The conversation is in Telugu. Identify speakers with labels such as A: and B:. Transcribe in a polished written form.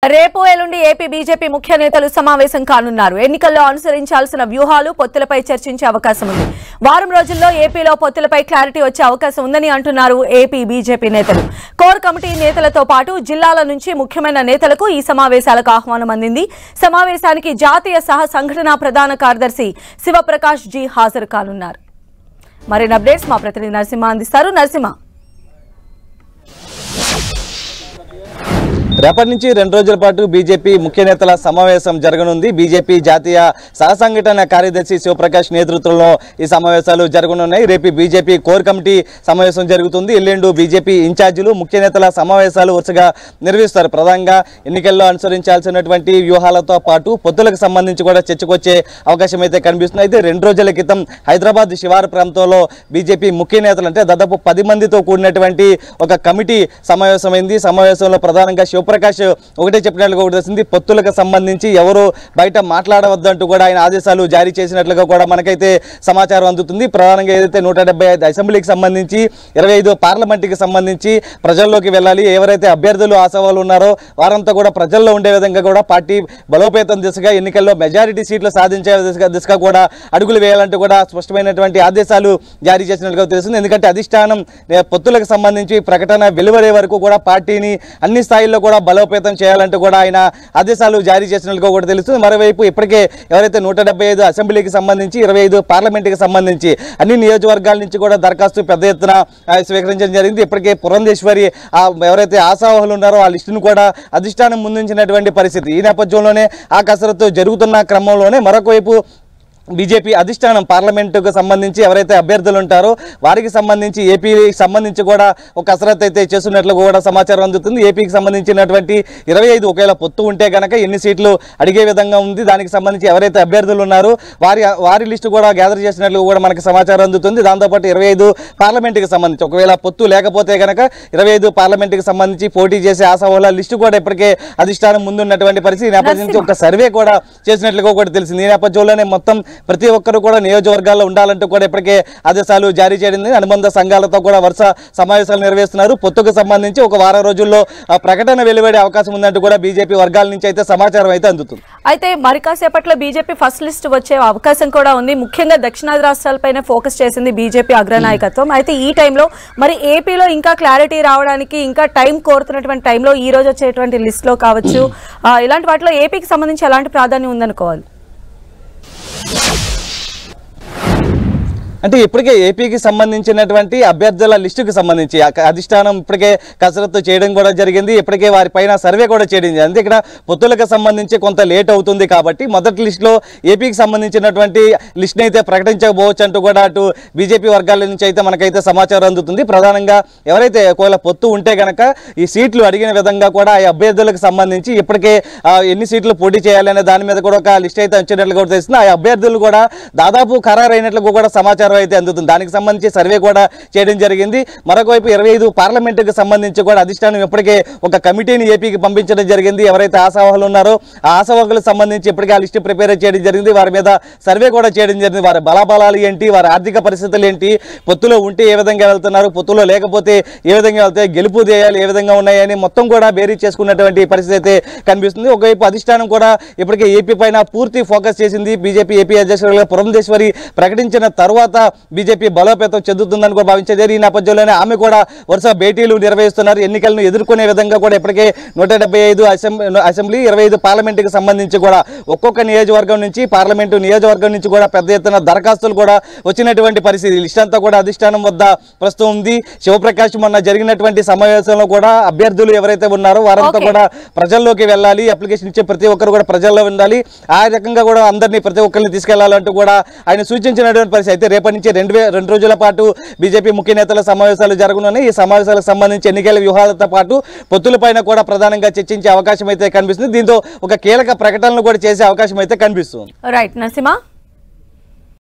A: రేపు ఎల్లుండి ఏపీ బీజేపీ ముఖ్య నేతలు సమావేశం కానున్నారు. ఎన్నికల్లో అనుసరించాల్సిన వ్యూహాలు పొత్తులపై చర్చించే అవకాశం ఉంది. వారం రోజుల్లో ఏపీలో పొత్తులపై క్లారిటీ వచ్చే అవకాశం ఉందని అంటున్నారు ఏపీ బీజేపీ నేతలు. కోర్ కమిటీ నేతలతో పాటు జిల్లాల నుంచి ముఖ్యమైన నేతలకు ఈ సమావేశాలకు ఆహ్వానం అందింది. సమావేశానికి జాతీయ సహ సంఘటన ప్రధాన కార్యదర్శి శివప్రకాష్ జీ హాజరు కానున్నారు. మరిన్ని అప్డేట్స్ మా ప్రతినిధి నరసింహ అందిస్తారు. నరసింహ,
B: రేపటి నుంచి 2 రోజుల పాటు బీజేపీ ముఖ్య నేతల సమావేశం జరగనుంది. బీజేపీ జాతీయ సహసంఘటన కార్యదర్శి శివప్రకాష్ నేతృత్వంలో ఈ సమావేశాలు జరగనున్నాయి. రేపు బీజేపీ కోర్ కమిటీ సమావేశం జరుగుతుంది. ఎల్లుండి బీజేపీ ఇన్ఛార్జీలు ముఖ్య నేతల సమావేశాలు వరుసగా నిర్వహిస్తారు. ప్రధానంగా ఎన్నికల్లో అనుసరించాల్సినటువంటి వ్యూహాలతో పాటు పొత్తులకు సంబంధించి కూడా చర్చకొచ్చే అవకాశం అయితే కనిపిస్తుంది. అయితే 2 రోజుల క్రితం హైదరాబాద్ శివారు ప్రాంతంలో బీజేపీ ముఖ్య నేతలు అంటే దాదాపు 10 మందితో కూడినటువంటి ఒక కమిటీ సమావేశమైంది. సమావేశంలో ప్రధానంగా శివప్రకాష్ ఒకటే చెప్పినట్లుగా కూడా తెలిసింది. పొత్తులకు సంబంధించి ఎవరు బయట మాట్లాడవద్దంటూ కూడా ఆయన ఆదేశాలు జారీ చేసినట్లుగా కూడా మనకైతే సమాచారం అందుతుంది. ప్రధానంగా ఏదైతే 175 అసెంబ్లీకి సంబంధించి 25 పార్లమెంట్కి సంబంధించి ప్రజల్లోకి వెళ్ళాలి. ఎవరైతే అభ్యర్థులు ఆశావాళ్ళు ఉన్నారో వారంతా కూడా ప్రజల్లో ఉండే విధంగా కూడా పార్టీ బలోపేతం దిశగా ఎన్నికల్లో మెజారిటీ సీట్లు సాధించే దిశగా కూడా అడుగులు వేయాలంటూ కూడా స్పష్టమైనటువంటి ఆదేశాలు జారీ చేసినట్లుగా తెలిసింది. ఎందుకంటే అధిష్టానం పొత్తులకు సంబంధించి ప్రకటన వెలువడే వరకు కూడా పార్టీని అన్ని స్థాయిల్లో కూడా బలోపేతం చేయాలంటూ కూడా ఆయన ఆదేశాలు జారీ చేసినట్లుగా కూడా తెలుస్తుంది. మరోవైపు ఇప్పటికే ఎవరైతే 175 అసెంబ్లీకి సంబంధించి 25 పార్లమెంట్కి సంబంధించి అన్ని నియోజకవర్గాల నుంచి కూడా దరఖాస్తు పెద్ద ఎత్తున స్వీకరించడం జరిగింది. ఇప్పటికే పురంధేశ్వరి ఎవరైతే ఆశావాహులు ఉన్నారో ఆ లిస్టును కూడా అధిష్టానం ముందుంచినటువంటి పరిస్థితి. ఈ నేపథ్యంలోనే ఆ కసరత్తు జరుగుతున్న క్రమంలోనే మరొక వైపు బీజేపీ అధిష్టానం పార్లమెంటుకు సంబంధించి ఎవరైతే అభ్యర్థులు ఉంటారో వారికి సంబంధించి ఏపీకి సంబంధించి కూడా ఒక కసరత్తు అయితే చేస్తున్నట్లు కూడా సమాచారం అందుతుంది. ఏపీకి సంబంధించినటువంటి 25 ఒకవేళ పొత్తు ఉంటే కనుక ఎన్ని సీట్లు అడిగే విధంగా ఉంది. దానికి సంబంధించి ఎవరైతే అభ్యర్థులు ఉన్నారో వారి లిస్టు కూడా గ్యాదర్ చేసినట్లు కూడా మనకి సమాచారం అందుతుంది. దాంతోపాటు 25 పార్లమెంటుకి సంబంధించి ఒకవేళ పొత్తు లేకపోతే కనుక 25 పార్లమెంటుకి సంబంధించి పోటీ చేసే ఆశావాళ్ళ లిస్టు కూడా ఇప్పటికే అధిష్టానం ముందున్నటువంటి పరిస్థితి. ఈ నేపథ్యం ఒక సర్వే కూడా చేసినట్లుగా కూడా తెలిసింది. ఈ నేపథ్యంలోనే మొత్తం ప్రతి ఒక్కరు కూడా నియోజకవర్గాల్లో ఉండాలంటూ కూడా ఇప్పటికే ఆదేశాలు జారీ చేయడం. అనుబంధ సంఘాలతో కూడా వరుస సమావేశాలు నిర్వహిస్తున్నారు. పొత్తుకు సంబంధించి ఒక వారం రోజుల్లో ప్రకటన వెలువడే అవకాశం ఉందంటూ కూడా బీజేపీ వర్గాల నుంచి అయితే సమాచారం అయితే అందుతుంది.
A: అయితే మరి కాసేపట్లో బీజేపీ ఫస్ట్ లిస్ట్ వచ్చే అవకాశం కూడా ఉంది. ముఖ్యంగా దక్షిణాది రాష్ట్రాలపైనే ఫోకస్ చేసింది బీజేపీ అగ్రనాయకత్వం. అయితే ఈ టైంలో మరి ఏపీలో ఇంకా క్లారిటీ రావడానికి ఇంకా టైం కోరుతున్నటువంటి టైంలో ఈ రోజు వచ్చేటువంటి లిస్ట్లో కావచ్చు ఇలాంటి వాటిలో ఏపీకి సంబంధించి ఎలాంటి ప్రాధాన్యం ఉందనుకోవాలి?
B: అంటే ఇప్పటికే ఏపీకి సంబంధించినటువంటి అభ్యర్థుల లిస్టుకు సంబంధించి అధిష్టానం ఇప్పటికే కసరత్తు చేయడం కూడా జరిగింది. ఇప్పటికే వారిపైన సర్వే కూడా చేయడం జరిగింది. ఇక్కడ పొత్తులకు సంబంధించి కొంత లేట్ అవుతుంది కాబట్టి మొదటి లిస్టులో ఏపీకి సంబంధించినటువంటి లిస్ట్ని అయితే ప్రకటించకపోవచ్చు అంటూ కూడా అటు బీజేపీ వర్గాల నుంచి అయితే మనకైతే సమాచారం అందుతుంది. ప్రధానంగా ఎవరైతే ఒకవేళ పొత్తు ఉంటే కనుక ఈ సీట్లు అడిగిన విధంగా కూడా ఆ అభ్యర్థులకు సంబంధించి ఇప్పటికే ఎన్ని సీట్లు పోటీ చేయాలనే దాని మీద కూడా ఒక లిస్ట్ అయితే వచ్చినట్లు కూడా తెలుస్తుంది. ఆ అభ్యర్థులు కూడా దాదాపు ఖరారైనట్లు కూడా సమాచారం అయితే అందుతుంది. దానికి సంబంధించి సర్వే కూడా చేయడం జరిగింది. మరొక వైపు 25 పార్లమెంటుకు సంబంధించి కూడా అధిష్టానం ఇప్పటికే ఒక కమిటీని ఏపీకి పంపించడం జరిగింది. ఎవరైతే ఆశావాహులు ఉన్నారో ఆ ఆశావాహులకు సంబంధించి ఇప్పటికే ఆ లిస్టు ప్రిపేర్ చేయడం జరిగింది. వారి మీద సర్వే కూడా చేయడం జరిగింది. వారి బలాబలాలు ఏంటి, వారి ఆర్థిక పరిస్థితులు ఏంటి, పొత్తులో ఉంటే ఏ విధంగా వెళ్తున్నారు, పొత్తులో లేకపోతే ఏ విధంగా వెళ్తాయి, గెలుపు దేయాలు ఏ విధంగా ఉన్నాయని మొత్తం కూడా బేరీ చేసుకున్నటువంటి పరిస్థితి అయితే కనిపిస్తుంది. ఒకవైపు అధిష్టానం కూడా ఇప్పటికే ఏపీ పైన పూర్తి ఫోకస్ చేసింది. బీజేపీ ఏపీ అధ్యక్షులుగా పురంధేశ్వరి ప్రకటించిన తర్వాత బీజేపీ బలోపేతం చెందుతుందని కూడా భావించేది. ఈ నేపథ్యంలోనే ఆమె కూడా వరుస భేటీలు నిర్వహిస్తున్నారు. ఎన్నికలను ఎదుర్కొనే విధంగా కూడా ఇప్పటికే 175 అసెంబ్లీ 25 పార్లమెంటుకి సంబంధించి కూడా ఒక్కొక్క నియోజకవర్గం నుంచి పార్లమెంటు నియోజకవర్గం నుంచి కూడా పెద్ద ఎత్తున దరఖాస్తులు కూడా వచ్చినటువంటి పరిస్థితి. లిస్ట్ అంతా కూడా అధిష్టానం వద్ద ప్రస్తుతం ఉంది. శివప్రకాష్ మొన్న జరిగినటువంటి సమావేశంలో కూడా అభ్యర్థులు ఎవరైతే ఉన్నారో వారంతా కూడా ప్రజల్లోకి వెళ్ళాలి, అప్లికేషన్ ఇచ్చే ప్రతి ఒక్కరు కూడా ప్రజల్లో ఉండాలి, ఆ రకంగా కూడా అందరినీ ప్రతి ఒక్కరిని తీసుకెళ్లాలంటూ కూడా ఆయన సూచించినటువంటి పరిస్థితి. అయితే రేపటి నుంచి 2 రోజుల పాటు బీజేపీ ముఖ్య నేతల సమావేశాలు జరగనున్నాయి. ఈ సమావేశాలకు సంబంధించి ఎన్నికల వ్యూహాలతో పాటు పొత్తులపైన కూడా ప్రధానంగా చర్చించే అవకాశం అయితే కనిపిస్తుంది. దీంతో ఒక కీలక ప్రకటనలు కూడా చేసే అవకాశం అయితే కనిపిస్తుంది.
A: రైట్ నరసింహ.